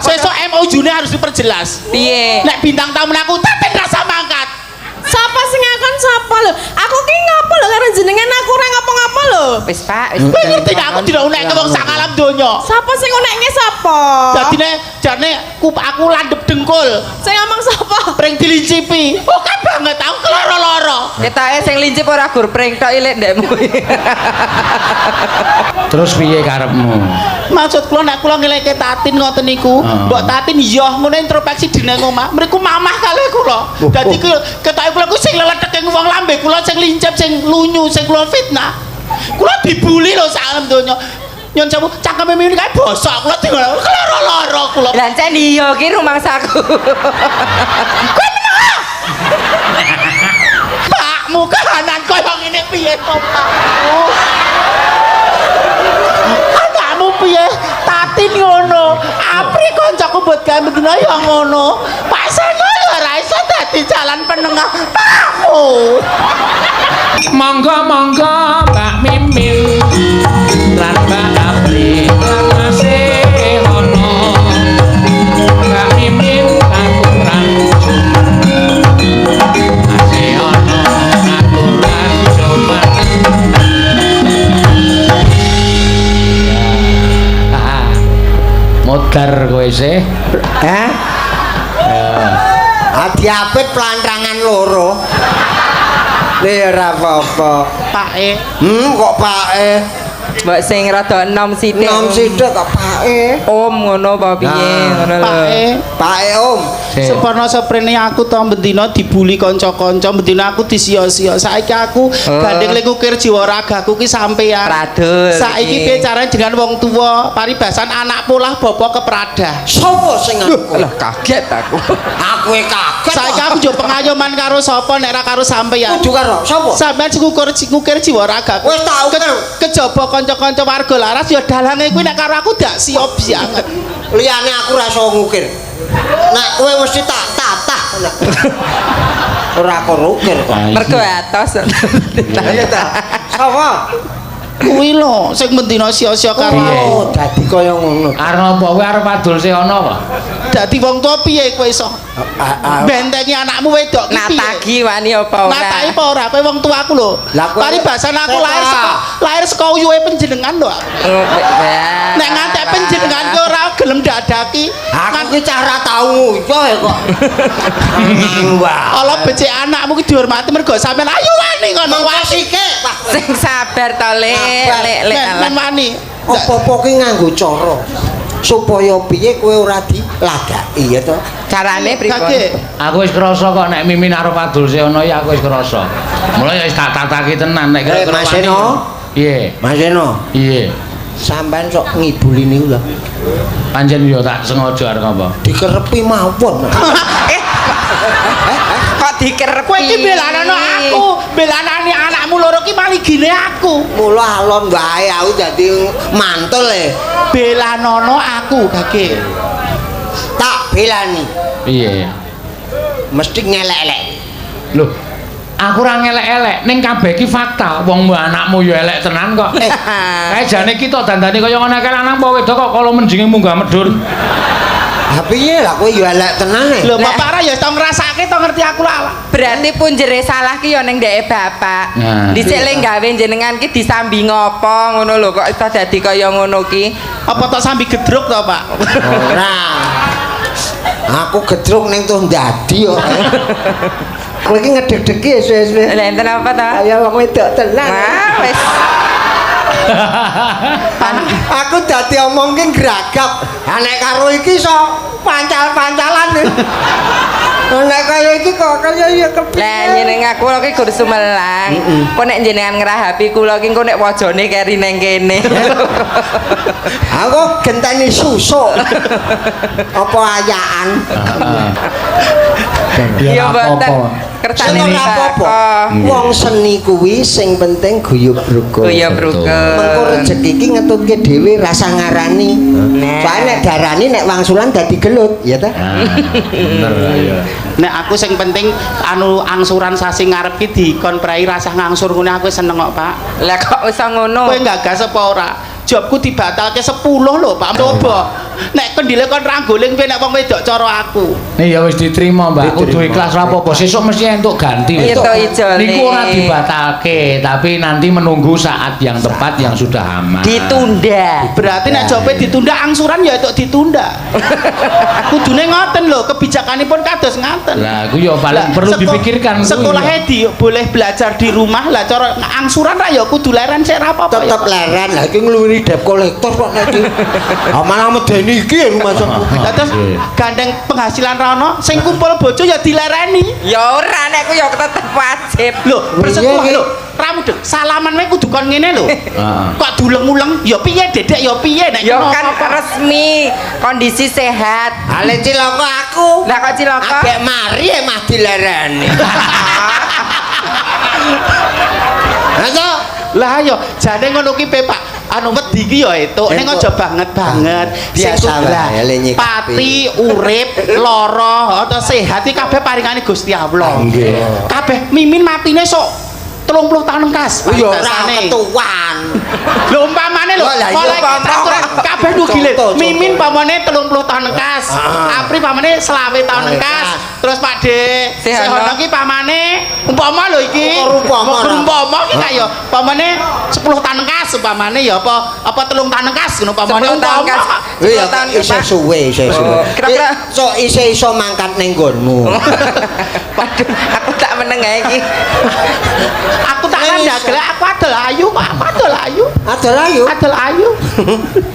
Sesuk MOU-ne harus diperjelas. Piye? Nek bintang tamu aku tapi rasa mangkat. Sapa sing ngakon sapa lho? Aku ki ngapa lho karo jenengan aku ora ngapa-ngapa lho. Wis Pak, wis. Kowe ngerti nek aku tidak unek ke wong sak alam donya. Sapa sing unekne sapa? Dadine jarne aku landhep dengkul. Sing ngomong sapa? Pring dilincipi. Oke banget aku keloro-loro. Ketoke sing lincip ora gur pring tok ilik ndekmu. Terus piye karepmu? Maksud kula nek kula ngeleke Tatin ngoten niku, mbok Tatin iya ngono introspeksi dene omah. Mriku mamah kalih kula. Dadi ketoke kula ku sing leletek wong lambe kula sing lincip sing lunyu sing kula fitnah. Kula dibuli lho sak alam donya. Nyon sewu cangkeme mini kae bosok kula tinggal keloro-loro kula. Lah encen iya ki rumangsaku. Kowe meneng. Pakmu kahanan koyo ngene piye to, Pakmu? Anakmu piye? Tatin ngono. Apri kancaku mbot gawe mendina ya ngono. Pak Seno ya ora iso dadi jalan penengah. Pakmu. Monggo Mbak Mimin lan Mbak Apri lan masih ono Mbak Mimin aturan masih ono aturan cuman modar kowe sih Adi apit pelantrangan loro. Ora apa-apa. Pake. Kok pake? Mbok sing rada enom sithik. Nom sithik kok pake. Om ngono apa piye ngono lho. Pake. Pake Om. Sepono seprene aku to bendina dibuli kanca-kanca, bendina aku disia-sia. Saiki aku gandeng lek ukir jiwa ragaku ki sampean. Pradul. Saiki piye carane dengan wong tuwa, paribasan anak polah bapak kepradah. Sopo sing aku? Lah kaget aku. Aku kaget. Saiki aku yo pengayoman karo sapa nek ora karo sampean. Kudu karo sapa? Sampeyan sing ngukir jiwa ragaku. Wis tak ukir. Kejaba kanca-kanca warga laras ya dalange kuwi nek karo aku dak siop banget. Liyane aku ora iso ngukir. Nek kowe mesti tak tatah. Ora kok ngukir kok. Mergo atos. Iya ta. Sapa? Kuwi lho sing mendina sia-sia karo Oh, dadi kaya ngono. arep apa kowe arep adul sih ono apa? dadi wong tuwa piye kowe iso bentengi anakmu wedok ki piye? Natagi wani apa ora? Nataki apa ora kowe wong tuaku lho. Lah, kowe- Paribasan aku lahir saka uyuhe panjenengan lho. Nek ngantek panjenengan ki ora gelem dadaki. Aku ki cara tau nguyo ya kok. Wah. Ala becik anakmu ki dihormati mergo sampean ayo wani ngono wae. Sike, Pak. Sing sabar to lek Men wani. Apa-apa ki nganggo cara supaya piye kowe ora dilagaki ya to. Carane pripun? Aku wis krasa kok nek Mimin arep adul sih ono ya aku wis krasa. Mulai wis tak tataki tenan nek kira-kira Mas wani. Eno. Piye? Mas Eno, Iya. sampean sok ngibuli niku lho. Pancen yo tak sengaja arep apa? Dikerepi mawon. Kok dikerepi? Kowe iki belanane aku, belanane anakmu loro ki maligine aku. Mula alon wae aku dadi mantul e. Belanono aku Gage. Tak belani. Iya. Mesti ngelek-elek. Loh, aku ora ngelek-elek, ning kabeh iki fakta. Wong anakmu yo elek tenan kok. Kae jane kita dandane kaya ngono akeh lanang apa wedok kok kala menjinge munggah medhur. Ha piye lah kowe yo elek tenan e. Lho bapak ra ya tau ngrasake to ngerti aku lah. Berarti pun jere salah ki yo ning ndeke bapak. Nah. Dhisik le gawe jenengan ki disambi ngopo ngono lho kok iso dadi kaya ngono ki. Apa tok sambi gedruk to, Pak? Ora. Aku gedruk ning tuh ndadi kok. Kowe iki ngedeg-degi esuk-esuk. Lah enten apa ta? Kaya wong wedok tenan. Wah, wis. Aku dadi omong ki gragap. Ha nek karo iki iso pancal-pancalan. Nek kaya iki kok kaya ya kepiye. Lah jenengan aku ki gur sumelang. Kok nek jenengan ngrahapi kula ki engko nek wajane keri nang kene. Aku genteni susuk. Apa ayaan? Iya mboten. Kertane Sing ora apa-apa. Wong seni kuwi sing penting guyub rugo. Guyub rugo. Mengko rezeki iki ngetutke dhewe rasa ngarani. Soale nek darani nek wangsulan dadi gelut, ya ta? Bener ya. Nek aku sing penting anu angsuran sasi ngarep ki dikon prai rasah ngangsur ngene aku seneng kok, Pak. Lah kok iso ngono? Kowe gagas apa ora? jobku dibatalke 10 lho Pak Coba. Nek kendile kon ra goling nek wong wedok cara aku. Ya wis diterima Mbak, kudu ikhlas ora apa-apa. Sesuk mesti entuk ganti. Itu ijone. Niku ora dibatalke, tapi nanti menunggu saat yang tepat yang sudah aman. Ditunda. Berarti nek jobe ditunda angsuran ya entuk ditunda. Kudune ngoten lho, kebijakanipun kados ngaten. Lah iku ya paling perlu dipikirkan. Sekolahnya boleh belajar di rumah lah cara angsuran ra ya kudu leren sik ra apa-apa. Tetep leren lah iki ngluwiri debt kolektor kok nek iki. Malah medeni iki ya rumah sakku. Lah terus gandeng penghasilan ra ono, sing kumpul bojo ya dilereni. Ya ora nek ku ya tetep wajib. Lho, persetujuan lho. Ramu dek, salaman wae kudu kon ngene lho. Kok duleng-uleng ya piye Dedek ya piye nek Ya kan resmi, kondisi sehat. Ale cilaka aku. Lah kok cilaka? Agek mari mah dilereni. Ayo. Lah ayo, jane ngono ki Pak. Anu wedi ki ya etuk, ning aja banget-banget. Biasa wae le nyikapi. Pati, urip, lara, atau sehat iki kabeh paringane Gusti Allah. Kabeh mimin matine sok 30 tahun kas. Ya ora ketuan. Lho umpamane lho, mulai kabeh dugi le. Mimin pamane 30 tahun kas. Apri pamane 20 tahun kas. Terus Pak De, Sehono ki pamane umpama lho iki. Umpama ki kaya pamane 10 tahun kas umpamane ya apa 3 tahun kas ngono pamane umpama. Iya isih suwe, isih suwe. Kira-kira sok isih iso mangkat ning nggonmu. Waduh, aku tak meneng ae iki. Aku tak kandhagel, aku adol ayu kok, aku adol ayu. Adol ayu. Adol ayu.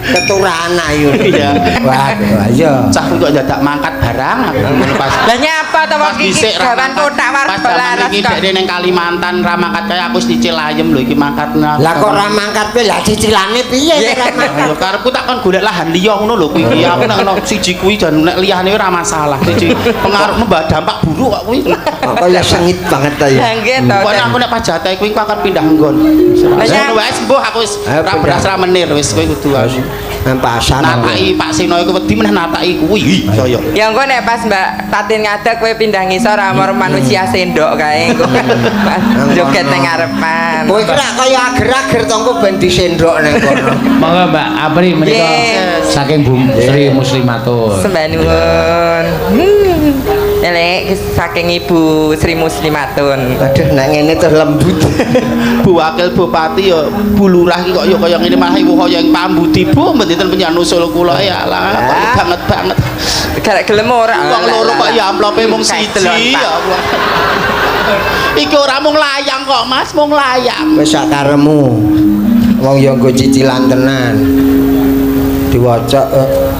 Keturunan ayu. Iya. Waduh, ayo. Cah kok dadak mangkat barang aku pas. Lah nyapa to wong iki gawan kotak warga laras iki kok. dek ning Kalimantan ra mangkat kaya aku wis dicil ayem lho iki mangkatna. Lah kok ra mangkat kowe lah cicilane piye ra mangkat? Lho karepku tak kon golek lahan liya ngono lho kuwi iki aku nek ono siji kuwi jan nek liyane ora masalah. Siji pengaruh mbah dampak buruk kok kuwi. Kaya sengit banget ta ya. Lah nggih to. Pokoknya aku nek pajate kuwi akan pindah nggon. Ngono wae sembuh aku wis ra beras ra menir wis kowe kudu aku. Nampasan. Nataki Pak Sino iku wedi meneh nataki kuwi. Iya ya. Ya engko nek pas Mbak Tatin ngadeg kowe pindah ngisor amor manusia sendok kae engko. Joget ning ngarepan. Kowe iki rak kaya ager-ager to engko ben disendok ning kono. Monggo Mbak Apri menika Yes. saking Bu Sri Muslimatur. Sembah nuwun. Elek saking Ibu Sri Muslimatun. Aduh nek ngene terus lembut. Bu Wakil Bupati ya Bu Lurah iki kok ya kaya ngene malah iku kaya ing pambuti Bu mboten penyan usul kula ya lah banget. Garek gelem ora. Wong loro kok ya amplope mung siji ya Allah. Iki ora mung layang kok Mas, mung layang. Wis sak karemu. Wong ya nggo cicilan tenan. Diwaca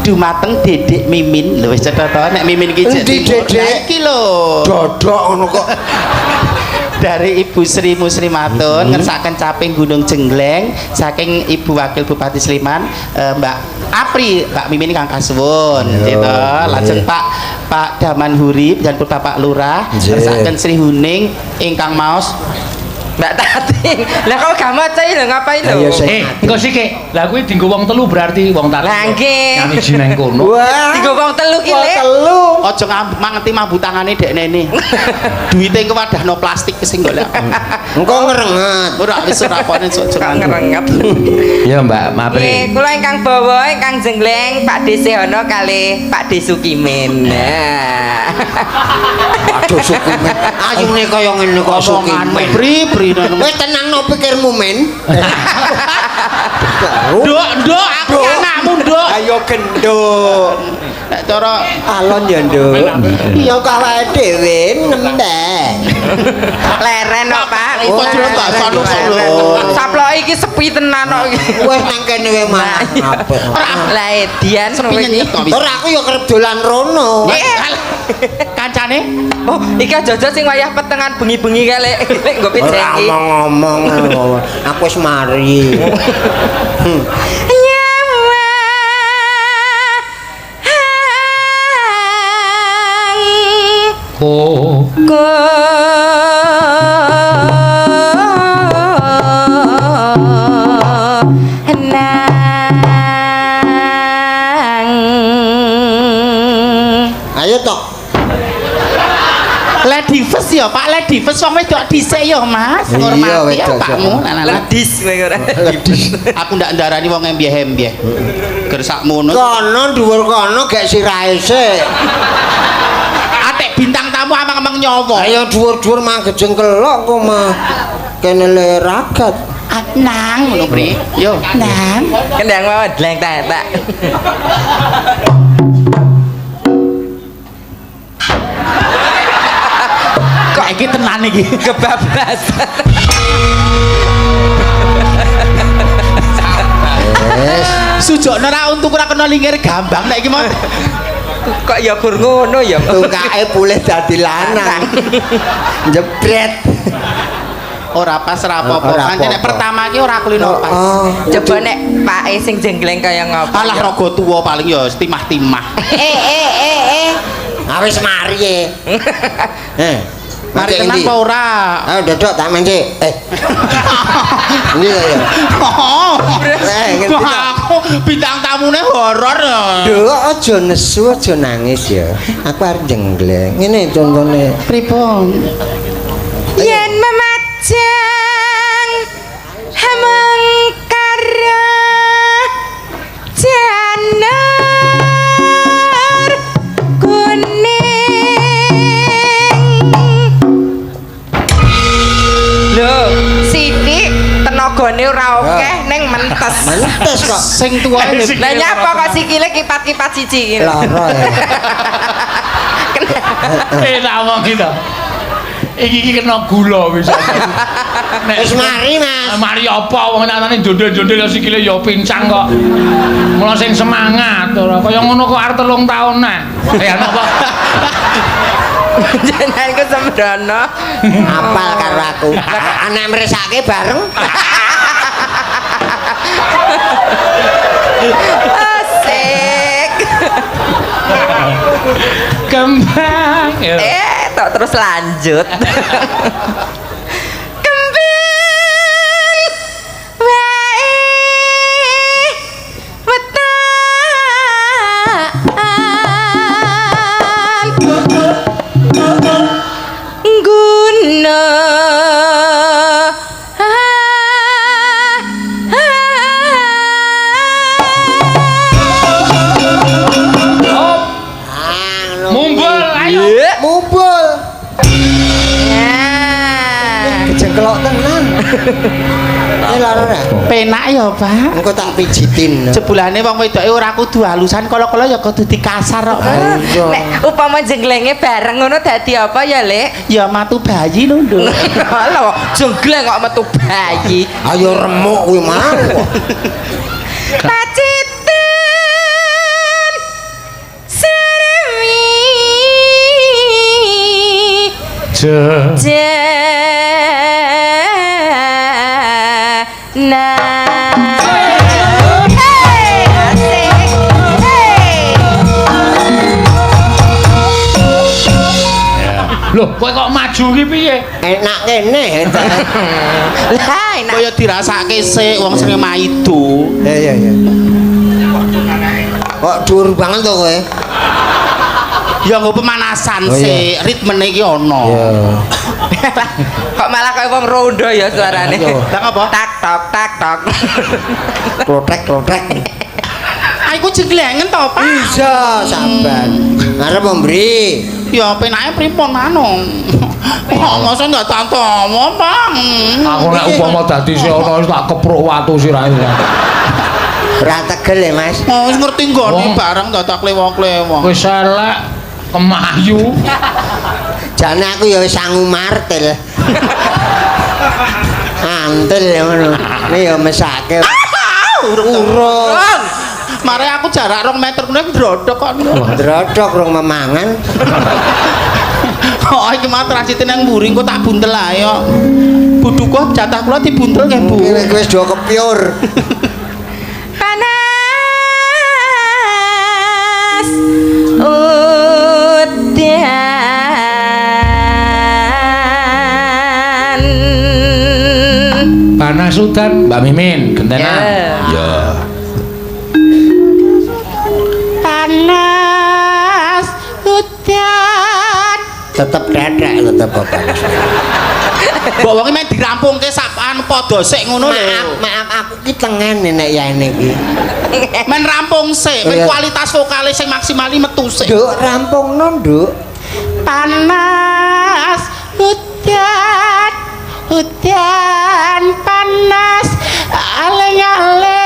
Dumateng Dedek Mimin lho wis cetha to nek Mimin iki jek Dedek iki lho. dodok ngono kok. Dari Ibu Sri Muslimatun ngersakaken caping Gunung Jengleng saking Ibu Wakil Bupati Sleman Mbak Apri Mbak Mimin kang kasuwun gitu lajeng Pak Daman Hurib dan Bapak Lurah ngersakaken Sri Huning ingkang maos Mbak Tatin. Lah kok gak maca lho ngapain lho? Engko sik. Lah kuwi dienggo wong telu berarti wong telu. Lah nggih. Kami jeneng kono. Wah. Digo wong telu ki Le. Telu. aja mangeti mambu tangane dek nene duwite engko wadahno plastik sing golek Engko ngrenget. ora wis ora kone sok Ngerenget. Ya Mbak Nggih, Apri. kula ingkang bawa ingkang jengleng Pak Desehono kalih Pak Desukimin. Nah. Aduh sukumen. Ayune kaya ngene kok sukumen. Pri Wis tenang no pikirmu men. Nduk aku anakmu nduk Ayo gendut. nek cara Alon ya nduk. Ya kok awake dhewe nembek. Leren kok Pak. kok jero tak sanu lho Saploke iki sepi tenan kok iki. Wis nang kene wae malah. Lah edian sepi nyenyek kok Ora aku ya kerep dolan rono. kancane Oh, iki aja-aja sing wayah petengan bengi-bengi kae lek nggo Ora pejeki. ngomong. Aku wis mari. Oh. Ayo tok. Lady First ya Pak, Lady First wong wedok dhisik ya Mas. Ngormati ya Pakmu. Ledis kowe ora. Aku ndak ndarani wong embiyeh-embiyeh. Ger sakmono. Kono dhuwur kono gek sirahe sik. Atik bintang tamu amang-amang nyawa. Ayo dhuwur-dhuwur mangke jengkelok kok mah. Kene le ragat. Nang ngono Pri. Yo, nang. Kendang wae dleng tak. Kok iki tenan iki? Kebablasan. Wes, Sujokno ra untuk ora kena lingkir gambang nek iki mau. Kok ya gur ngono ya. tungkae pulih dadi lanang. Jebret. Ora pas ora apa-apa. Ora Pancen nek apa-apa. pertama iki ora kulino pas. Coba nek pake sing jengleng kaya ngopo. Alah raga tuwa paling ya timah-timah. Wis mari. Mari tenan apa ora? Ayo dodok tak menci. Ini ya. Ngerti tak? Aku bintang tamune horor ya. Duh, aja nesu, aja nangis ya. Aku arep jengleng. Ngene contone. Pripun? Yen memajang hamengkara janar kuning. Lho, sithik tenagane ora akeh ning mentes. Mentes kok. Sing tuwae Lah nyapa kok sikile kipat-kipat siji iki. Lara ya. Enak wong kita. Iki kena gula wis. Wis mari, Mas. Mari apa wong nyatane jondel-jondel sikile ya pincang kok. Mula sing semangat ora kaya ngono kok arep 3 taun nah. Ya napa? Jenengan ku sembrono. Apal karo aku. Anak mresake bareng. Asik. Kembang. Tok terus lanjut. Kembang wae wetan guna Mumbul ayo. Mumpul. Ya. Kejengkelok tenan. Ini lara ya. penak ya, Pak. Engko tak pijitin. Jebulane wong wedoke ora kudu halusan kala-kala ya kudu dikasar kok. Iya. Nek upama jenglenge bareng ngono dadi apa ya, Lek? Ya matu bayi lho, Nduk. Lho, jengleng kok metu bayi. Ayo remuk kuwi mau. Pacitan seremi jana. Hey, asik. Hey. Loh, kowe kok maju ki piye? Enak kene. Lah, enak. Kaya dirasake sik wong sing maido. Iya. Kok dhuwur banget to kowe? Ya nggo pemanasan Oh, sik, ritmene iki ana. Kok malah kayak wong rondo ya suarane. Lah apa? Tak tok tak tok. Klotek. Aku jenglengen to, Pak. Bisa, sabar. Arep memberi. Ya penake pripun anu. Kok masa ndak tantomo, Bang. Aku nek upama dadi seana wis tak kepruk watu sirahe. Ora tegel ya, Mas. Oh, wis ngerti nggoni Wong. barang dadak klewong-klewong. Wis elek kemayu. Jane aku ya wis sangu martil. Antel ya ngono. Ini ya mesake. Urung. Mare aku jarak 2 meter kuwi ndrodok kok. Drodok rong memangan. Oh, iki mah transite nang mburi kok tak buntel ae kok. Buduku jatah kula dibuntel nggih, Bu. Ini wis do kepiur. Panas udan. Panas udan, Mbak Mimin, gentenan. Ya. Panas udan tetep tetek tetep bapak. Mbok wong men dirampungke sapaan padha sik ngono lho. Maaf aku ki tengen nek yaene ki. Men rampung sik, men kualitas vokale sing maksimal metu sik. Nduk rampungno, Nduk. Panas hujan panas aleng-aleng.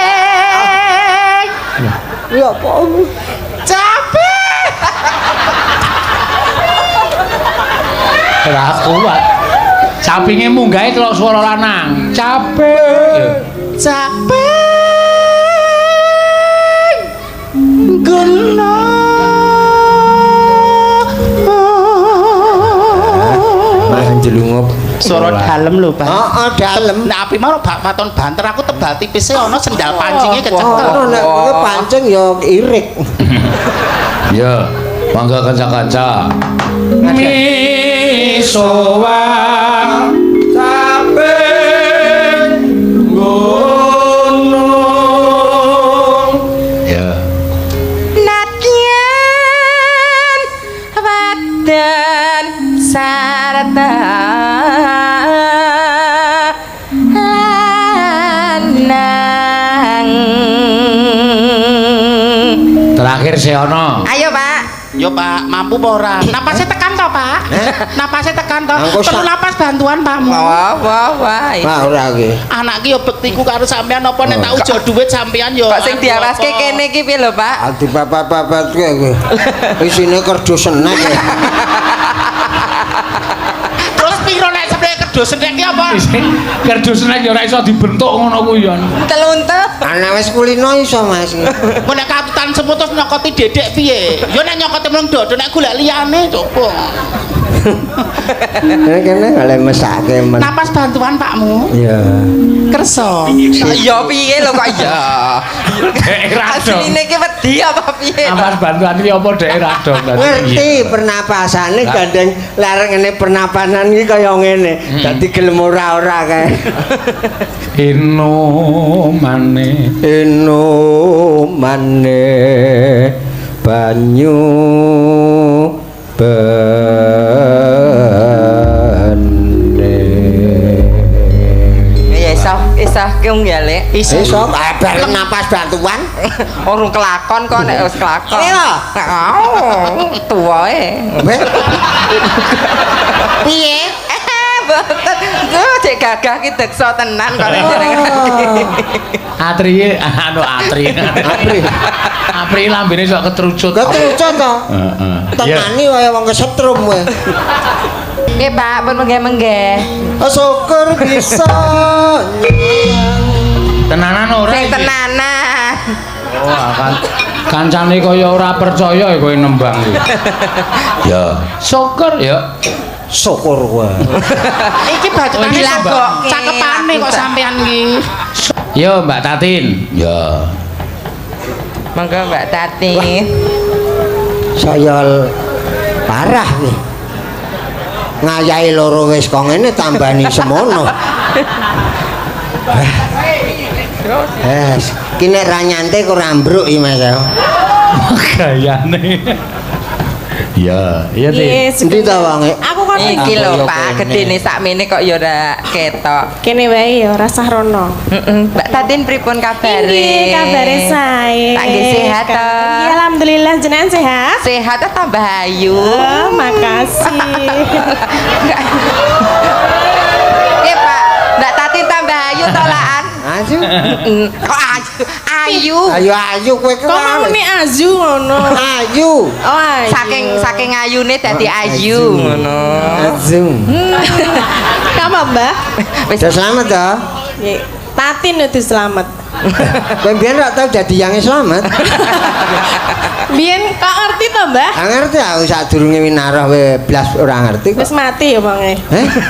Ya apa? Capek. Ora kuat. Capinge munggahe telok swara lanang. Capek. Capek. Guna. Mas jelungup. Suara dalem lho, Pak. Heeh, dalem. Nek api mau baton banter aku tebal tipis ana sendal pancingnya kecekel. Oh, nek kowe pancing ya irik. Ya, mangga kanca-kanca. Misowan capek gunung. Ya. Nadyan wadan sarta lanang. Terakhir Seono. Ayo, Pak. Yo Pak, mampu apa ora? Napasnya tekan toh Pak? Napasnya tekan toh? Angko Perlu napas bantuan Pakmu. Wah. Wah, ora ki. Anak ki yo bektiku karo sampean apa nek tak ujo dhuwit sampean yo. Kok sing diawaske kene iki piye lho, Pak? Ati bapak-bapak kowe. Isine kerja senek. Terus piro nek sebenarnya kerja senek ki apa? Kerdus nek ya ora iso dibentuk ngono kuwi ya. Teluntuh. Ana wis kulino iso, Mas. Mun nek katutan semut terus nyokoti dedek piye? Yo nek nyokoti mung dodo nek golek liyane coba. Kene oleh mesake men. Napas bantuan Pakmu. Iya. Kersa. Ya piye lho kok ya. Daerah dong. Asline ki wedi apa piye? Amas bantuan iki apa daerah dong. Ngerti pernapasane gandeng larengane pernapasan iki kaya ngene. Dadi gelem ora kae. Ino maneh banyu bene. Ya iso kung ya lek. Iso bareng napas bantuan. Urung kelakon kok nek wis kelakon. Iya. Tuwae. Piye? Boten. Duh, cek gagah ki deksa tenan kok nek Atri Apri lambene sok ketrucut. Ketrucut to. Heeh. Tengani kaya wong kesetrum kowe. Nggih, Pak, pun menggeh-menggeh. Syukur bisa Tenanan ora Sing iki? tenanan. Oh, kan kancane kaya ora percaya kowe nembang kuwi. Ya, syukur ya. syukur kowe. Iki bacotane Dilagokke. cakepane kok sampean iki. Yo Mbak Tatin. Ya. Monggo Mbak Tati. Saya parah nih. Ngayahi loro wis kok ngene tambani semono. Ki nek ra nyante kok rambruk iki Mas. Gayane. Ya, iya Tin. Endi ta wonge? Aku kon Iki lho Kaya Pak, kene. gedene sakmene kok ya ora ketok. kene wae ya rasah rono. Mbak Tatin pripun kabare? Inggih, kabare sae. Tak nggih sehat to? Iya, alhamdulillah jenengan sehat. Sehat ta tambah ayu. Oh, makasih. Nggih Pak, Mbak Tatin tambah ayu to laan. Ayu. Kok ayu? Ayu. Ayu kowe ki. Kok mau nih azu ngono? Ayu. Oh, ayu. Saking ayune dadi ayu ngono. Ayu. Kamu Mbah? Wis Sudah selamat to? Nggih, Tatin itu selamat. Kowe biyen ra tau dadi yang selamat. Biyen kok ngerti to, Mbah? Gak ngerti aku sadurunge winarah we blas ora ngerti kok. Wis mati ya wonge.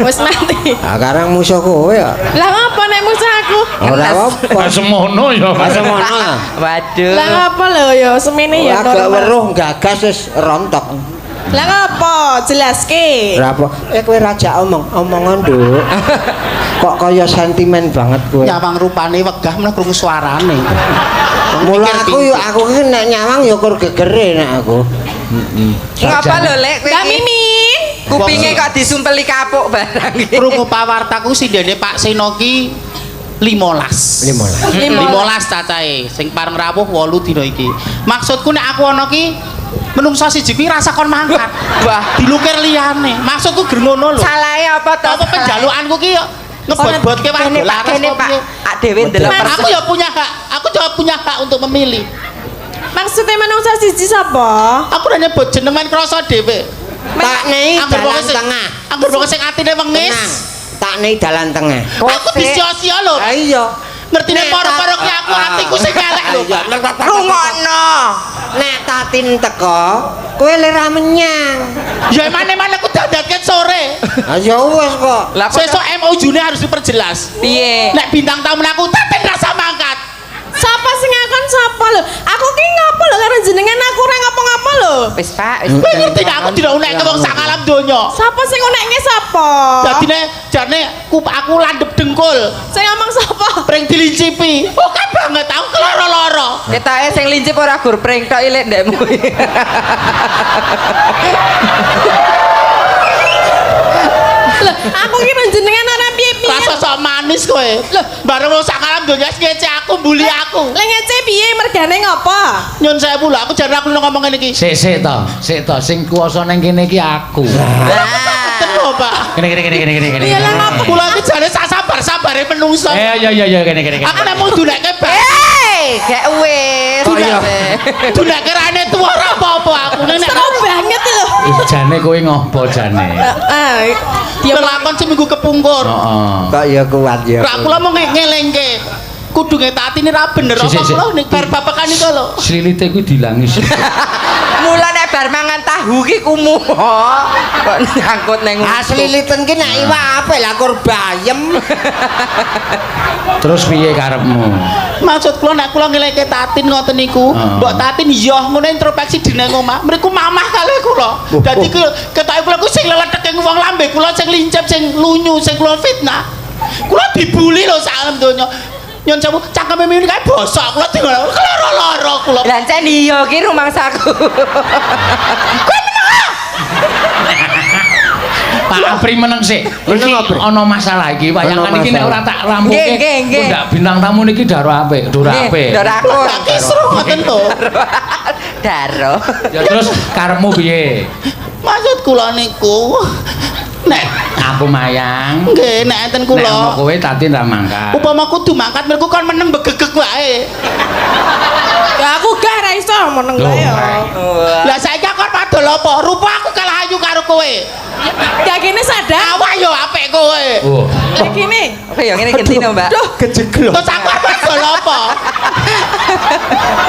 Wis mati. Ah karang musuh kowe ya. Lah ngapa nek musuh aku? Ora apa. Semono ya. Semono. Waduh. Lah ngapa lho ya semene ya Agak normal. weruh gagas wis rontok. Lah ngapa? Jelaske. Ora apa. Kowe raja omongan, Nduk. Kok kaya sentimen banget kowe. Nyawang rupane wegah meneh krungu suarane. Mula aku ki nek nyawang ya kur gegere nek aku. Ngapa lho Lek? Mbak Mimin. Kupinge kok disumpeli kapuk barang iki. Krungu pawartaku sindene Pak Seno ki 15 cacahe sing pareng rawuh 8 dina iki. Maksudku nek aku ana ki menungso siji kuwi rasa kon mangkat. Wah, Dilukir liyane. Maksudku ger ngono lho. salahe apa to? Apa penjalukanku ki yo ngebot-botke Kene wae Pak, kene Pak. Ak dhewe ndelok Aku ya punya hak. Aku juga punya hak untuk memilih. Maksudnya menungsa siji sapa? Aku udah nyebut jeneng main krasa dhewe. Tak nei Angger dalan pokoke sing tengah. angger pokoke sing atine Tenang. wengis. Tak nei dalan tengah. Aku disia-sia lho. Ha iya. Ngertine Nek poro-poro ki aku atiku sing elek lho. rungokno. Nek tatin teko, kowe lera menyang. Ya mana-mana aku dadatke sore. Ha ya wis kok. Lah kok Sesuk MOU-ne harus diperjelas. piye? Nek bintang tamu aku taten rasa mangkat. Sapa sing ngakon sapa lho? Aku ki ngapa lho karo jenengan aku ora ngapa-ngapa lho. Wis Pak, Kowe ngerti nek aku tidak unek ke wong sak alam donya. Sapa sing unekne sapa? Dadine jarne aku landhep dengkul. Sing ngomong sapa? Pring dilincipi. Oke banget aku keloro-loro. Ketoke sing lincip ora gur pring tok ilek ndekmu. Lah, aku ki jenengan ora piye-piye. Rasa sok manis kowe. Loh. Bareng wong sak alam donya ngece aku mbuli aku. Lah ngece piye mergane ngopo? Nyun sewu lho aku jarne aku ngomong ngene iki. Sik to, sing kuwasa ning kene iki aku. Betul lho, Pak. Kene. Iya lah ngopo? Kula iki jane sak sabar-sabare menungso. Ya kene. Aku nek mau dunekke Pak. Gak wis. Dunekke rane tuwa ora apa-apa aku nek Seru banget lho. Jane kowe ngopo jane? Dia lakon seminggu kepungkur. Heeh. Kok ya kuat ya. Ra kula mau ngelingke. Kudu ngetati ini ra bener apa Sik. kula nek bar babakan iki lho. Slilite kuwi dilangis. Mula nek bar mangan tahu ki kumuh. Kok nyangkut nang Asli liten ki nek iwak apik lah kur bayem. Terus piye karepmu? Maksud kula nek kula ngelingke tatin ngoten niku, Heeh. mbok tatin iya ngono introspeksi dina omah. Mriku mamah kalih kula. Dadi ketoke kula ku sing leletek wong lambe kula sing lincip sing lunyu sing kula fitnah. Kula dibuli lho sak alam donya. Nyon sewu cangkeme mimi kae bosok kula tinggal keloro-loro kula. Lah encen iya ki rumangsaku. Pak Apri meneng sik. Iki ana masalah iki. Wayangan iki nek ora tak rampuke. Nggih. Ndak bintang tamu niki daro apik, dora apik. Ndor aku. Tak kisruh ngoten to. Daro. Ya terus karepmu piye? Maksud kula niku nek Aku mayang. nggih nek enten Nek ana kula kowe tadi ra mangkat. upama kudu mangkat mergo kon meneng begegek wae. Ya aku gak ra iso meneng Loh, bae. Lah saiki kon padha apa? Rupa aku kalah ayu karo kowe. Ya kene sadar. Awak yo apik kowe. Oh. Lah kene. Oke ya ngene gentine, Mbak. Duh, Kejeglok. Terus aku padha apa?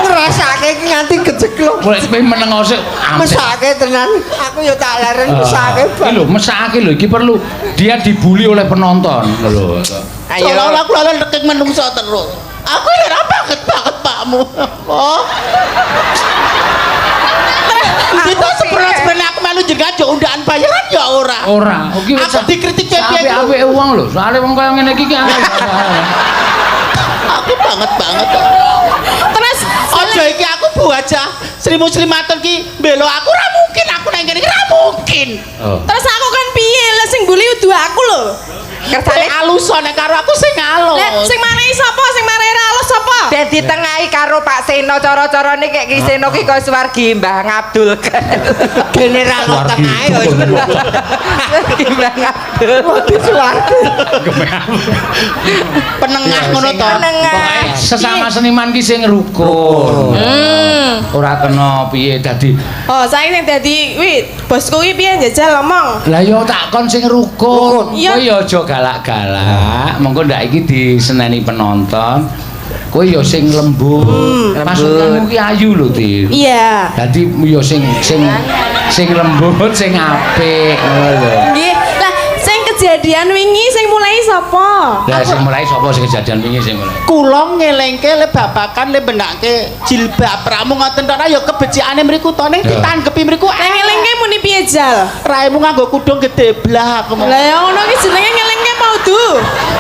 Ngrasake ki nganti kejeglok. Mulai kowe meneng sik. Mesake tenan. Aku ya tak leren mesake. Iki lho mesake lho iki perlu dia dibully oleh penonton lho. Ayo. Seolah-olah aku lalu dekek menungso terus. Aku ini ora banget pakmu. Oh. Kita sebenarnya aku melu jenengan jo undangan bayaran ya ora. Ora, iki Aku dikritik piye-piye. apik wong lho. Soale wong kaya ngene iki ki Aku banget. terus Ojo iki aku Bu aja. Sri Muslimatun ki belo aku ora mungkin aku nang kene ora mungkin. Oh. terus aku kan piye lah sing bully udu aku lho. Kersane Alusan nek karo aku sing alus. Lah sing marahi sapa? Sing marahi ra alus sapa? dan ditengahi karo Pak Seno cara-carane kayak ki Seno ki kok suwargi Mbah Abdul. General tengah ya. Suwargi Mbah Abdul. Mati suwarga. Penengah ngono to. Penengah. Sesama seniman ki sing rukun. Ora kena piye dadi. Oh, saya sing dadi bosku iki piye jajal ngomong. Lah yo tak kon sing rukun. Iya. Kowe yo aja galak-galak. Mengko ndak iki diseneni penonton. Kowe yo sing lembut. Maksudmu ki ayu lho, Ti. Iya. Dadi yo sing lembut, sing apik ngono lho. Nggih. Lah sing kejadian wingi sing mulai sapa? Lah sing mulai sapa sing kejadian wingi sing mulai? Kula ngelingke le babakan le benake jilbab pramu ngoten tok ya kebecikane mriku to ning Ya. ditanggepi mriku Lah ngelingke muni piye jal? raimu nganggo kudung gede blah aku mau. Lah ya ngono ki jenenge ngelingke mau du.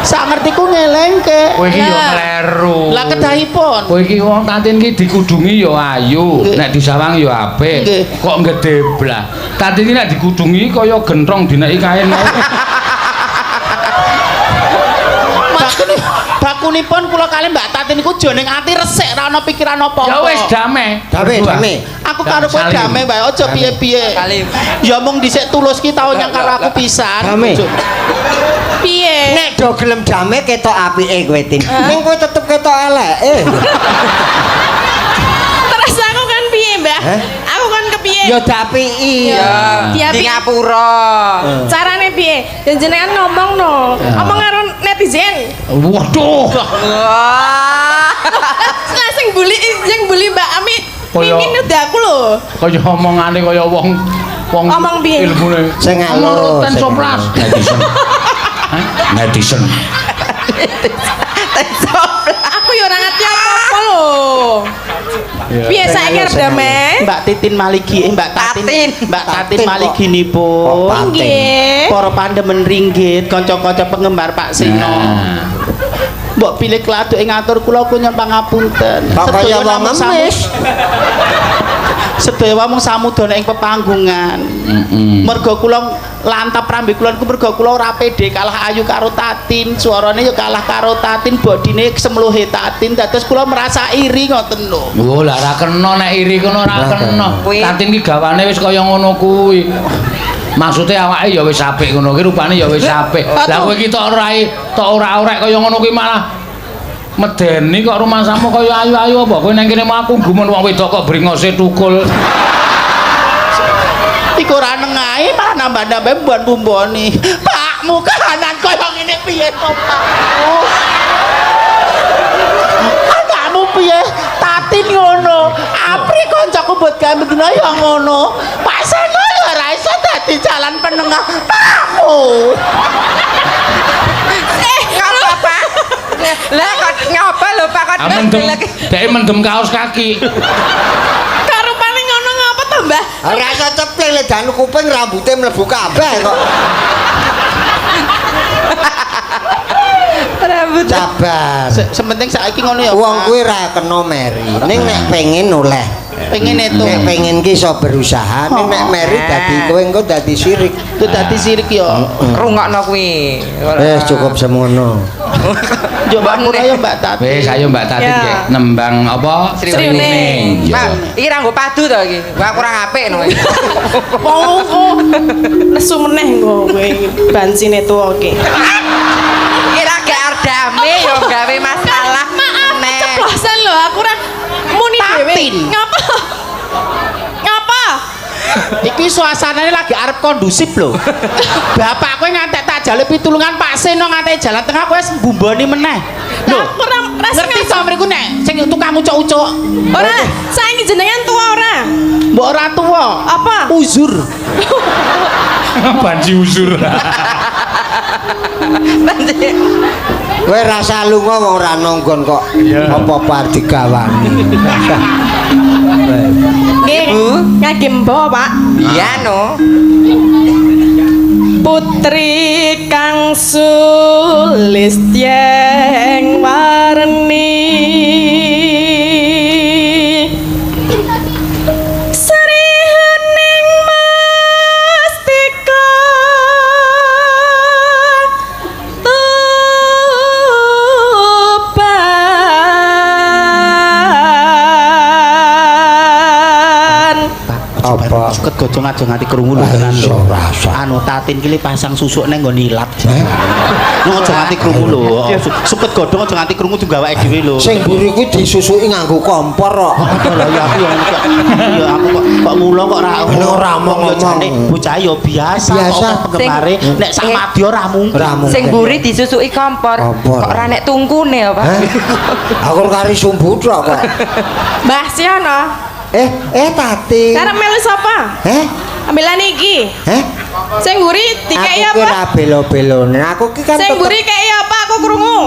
Sak ngertiku ngelengke. Kowe iki yo Lah. kleru. Lah kedahipun. Kowe iki wong Tatin ki dikudungi yo ayu, Nggih. nek disawang yo apik. Nggih. Kok ngedeblah. Tatin ki nek dikudungi kaya gentrong dineki kain. Bakunipun kula kali Mbak Tatin niku jroning ati resik ra ana pikiran apa-apa. Ya wis damai. Damai. Aku karo kowe Salim. damai Mbak, aja piye-piye. Salim. Ya mung dhisik tulus ki tau nyang karo aku pisan. Damai. Ojo. Piye? Nek do gelem damai ketok apike kowe Tin. Ning kowe tetep ketok eleke. Terus aku kan piye, Mbak? Hah? Aku kan kepiye? Ya dapiki. Ya, Diapi- di Ngapura. Carane piye? Dan jenengan ngomong no. Ngomong karo netizen. Waduh. Wah. Lah sing bully Mbak Ami. Kaya- Mimin udah aku lho. Kaya omongane kaya wong Omong piye? ilmune. Sing alus, Ten sing soplas. Netizen. Hah? Netizen. Aku ya ora ngerti apa-apa lho. Piye saiki arep damai? Mbak Titin maligi, Mbak Tatin. Tatin. Mbak Tatin Tatin maliginipun. kok Tatin? Nggih. Para pandemen ringgit, kanca-kanca penggemar Pak Sino. Nah. Mbok pilih kladuk ing ngatur kula nyuwun pangapunten. Kok kaya Sedaya wong namung samu- ngemis. Sedaya wong samudana ing pepanggungan. Merga kula lantap rambe kula niku merga kula ora pede kalah ayu karo Tatin, suarane ya kalah karo Tatin, bodine semluhe Tatin, dados kula merasa iri ngoten lho. Oh, lah ora kena nek iri kono ora kena. Kuwi- Tatin ki gawane wis kaya ngono kuwi. Maksudnya awake ya wis apik ngono ki, rupane ya wis apik. Lah kowe ki tok ora-orek kaya ngono kuwi malah medeni kok rumasamu kaya ayu-ayu apa? Kowe nang kene mau aku gumun wong wedok kok bringose tukul. Iku ora nengahi malah nambah-nambah mbon-mboni. Pakmu kahanan kaya ngene piye to, Pakmu? Anakmu piye? Tatin ngono. Apri kancaku mbot gawe mendina ya ngono. Pak Seno ya ora iso dadi jalan penengah. Pakmu. Ngapa, Pak? Lah kok ngapa lho, Pak? Kok Mendem, dhek mendem kaos kaki. Karupane ngono ngapa to, Mbah? Ora iso ceplek lek jan kuping rambute mlebu kabeh kok. rambut. Sabar. Sementing saiki ngono ya. Wong Pak. kuwi ra kena meri. Ning nek pengen oleh. Pengen itu. Nek pengen ki iso berusaha, ning nek meri dadi kowe engko dadi sirik. Itu dadi sirik ya. Rungokno kuwi. Wis cukup semono. Coba murah ya Mbak Tati. Wis ayo Mbak Tati Ya. nggih nembang apa? Sriuning. Pak, iki ra nggo padu to iki. Wah kurang apik no. Wong nesu meneh nggo kowe bansine tuwa iki. Iki ra gak ardame yo gawe masalah. Maaf, Nek. ceplosan lho aku ora muni dhewe. Tatin. Ngapa? Ngapa? Iki suasananya lagi arep kondusif lho. Bapak kowe ngantek tak jaluk pitulungan Pak Seno ngantek jalan tengah kowe mbumboni meneh. Lho, Aku ora rasa ngerti to mriku nek sing tukang ucuk-ucuk. Ora, saiki jenengan tuwa ora? Mbok ora tuwa. Apa? Uzur. Banji usur. Kowe rasa lunga wong ora nonggon kok. Iya. Apa-apa digawani. Nggih, ngagem mbo, Pak. Iya no. Putri kang sulistyeng warni Srihuning mastika tuban. Apa? Suket gojong aja nganti krungu lho tenan lho. Anu Tatin ki pasang susuk nang nggon ilat. Nang aja nganti krungu lho. Suket godhong aja nganti krungu digawe dhewe lho. Sing mburi kuwi disusuki nganggo kompor kok. Lah ya aku yang ya aku kok mulo kok Ora omong ngomong. jane bocah ya biasa Biasa. kok penggemare nek sak madya ora mungkin. Ora mungkin. Sing mburi disusuki kompor. Kompor. Kok ora nek tungkune ya, Pak? Hah? Aku kari sumbu tok kok. Mbah Siono, Tati. karep melu sapa? Ambilan iki. Sing mburi dikeki Aku ki apa? ra belo-belone. Aku ki kan Sing mburi kei apa? Aku krungu.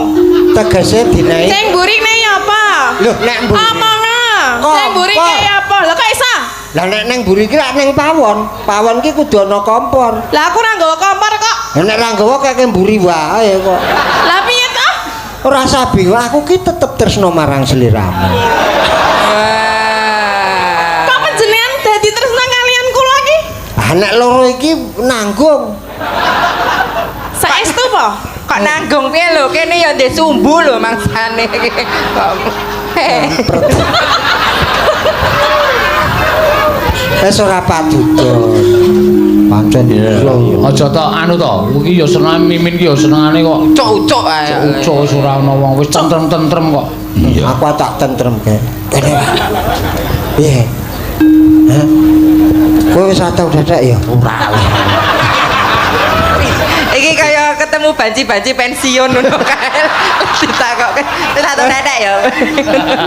tegese dinaik. Sing mburi nei apa? Loh, nek mburi. Omong ah. Kompor. Sing mburi kei apa? Lah kok iso? Lah nek nang mburi ki rak ning pawon. Pawon ki kudu ana kompor. Lah aku ora nggawa kompor kok. Lah nek ra nggawa kaya mburi wae kok. Lah piye ora usah bingung, aku ki tetep tresno marang sliramu. Kok panjenengan dadi tresna kalian kula iki? Nek loro iki nanggung. Saestu po? Kok nanggung piye lho? Kene ya ndek sumbu lho mangsane. Wis ora patutun. Pancen Aja tok anu to, iki ya seneng mimin ki ya senengane kok. Cuk-cuk ae. Ucuk wis ora ana wong wis tentrem-tentrem kok. Aku tak tentremke. Kene. Piye? Hah? Kowe wis tau dadak ya? Ora. Iki kaya ketemu banci-banci pensiun ngono kae. Ditakokke, "Wis tau dadak ya?"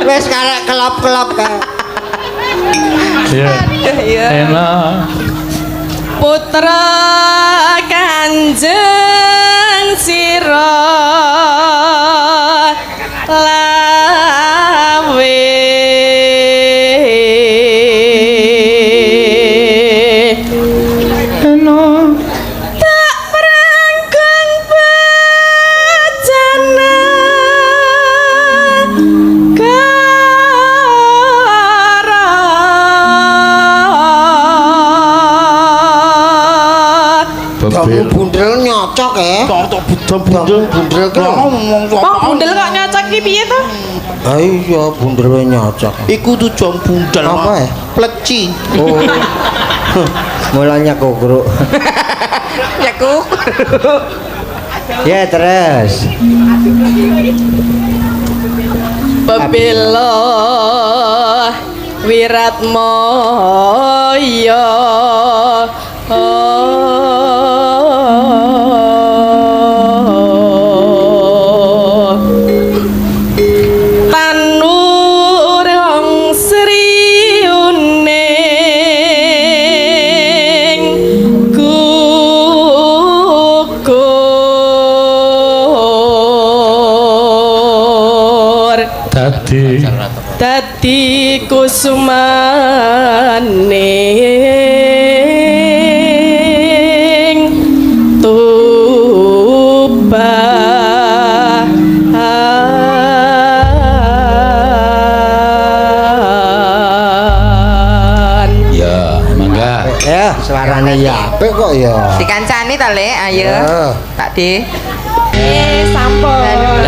Wis karek kelop-kelop kae. Iya. Iya. Enak. Putra Kanjeng Sira lawe tak prangkong bacana Kamu bundel nyocok ya? Tok bundel Bundel ki. Wong bundel kok nyocok iki piye to? Ah iya bundel wae nyocok. Iku tuh jam bundel. Apa ya? Pleci. Oh. Mulanya kugruk. Nyaku. Ya terus. Bebelo Wiratmaya Tanurung sriuning gugur dadi kusmaning tubahan. Ya, mangga. Ya suarane ya apik kok ya. Dikancani ta, Lek? Ayo. Ya. Pak De. Sampun.